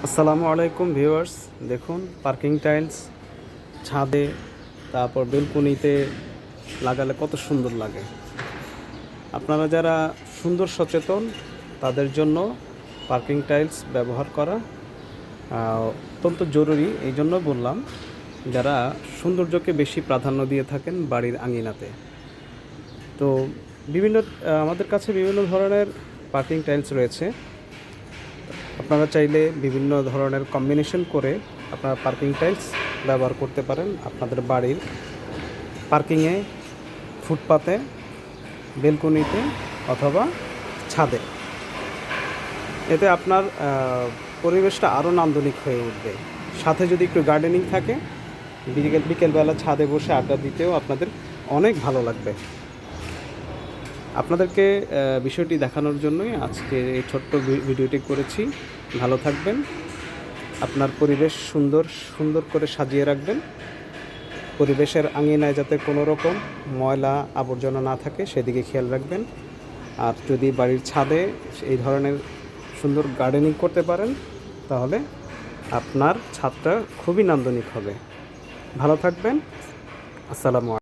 আসসালামু আলাইকুম ভিউয়ার্স। দেখুন পার্কিং টাইলস ছাদে, তারপর বেলকনিতে লাগালে কত সুন্দর লাগে। আপনারা যারা সুন্দর সচেতন তাদের জন্য পার্কিং টাইলস ব্যবহার করা অত্যন্ত জরুরি। এই জন্য বললাম, যারা সৌন্দর্যকে বেশি প্রাধান্য দিয়ে থাকেন বাড়ির আঙিনাতে। তো বিভিন্ন আমাদের কাছে বিভিন্ন ধরনের পার্কিং টাইলস রয়েছে। আপনারা চাইলে বিভিন্ন ধরনের কম্বিনেশন করে আপনারা পার্কিং টাইলস ব্যবহার করতে পারেন আপনাদের বাড়ির পার্কিংয়ে, ফুটপাতে, বেলকনিতে অথবা ছাদে। এতে আপনার পরিবেশটা আরও নান্দনিক হয়ে উঠবে। সাথে যদি একটু গার্ডেনিং থাকে, বিকেলবেলা ছাদে বসে আড্ডা দিতেও আপনাদের অনেক ভালো লাগবে। আপনাদেরকে বিষয়টি দেখানোর জন্যই আজকে এই ছোট্ট ভিডিওটি করেছি। ভালো থাকবেন, আপনার পরিবেশ সুন্দর সুন্দর করে সাজিয়ে রাখবেন। পরিবেশের আঙিনায় যাতে কোনো রকম ময়লা আবর্জনা না থাকে সেদিকে খেয়াল রাখবেন। আর যদি বাড়ির ছাদে এই ধরনের সুন্দর গার্ডেনিং করতে পারেন, তাহলে আপনার ছাদটা খুবই নান্দনিক হবে। ভালো থাকবেন। আসসালামু আলাইকুম।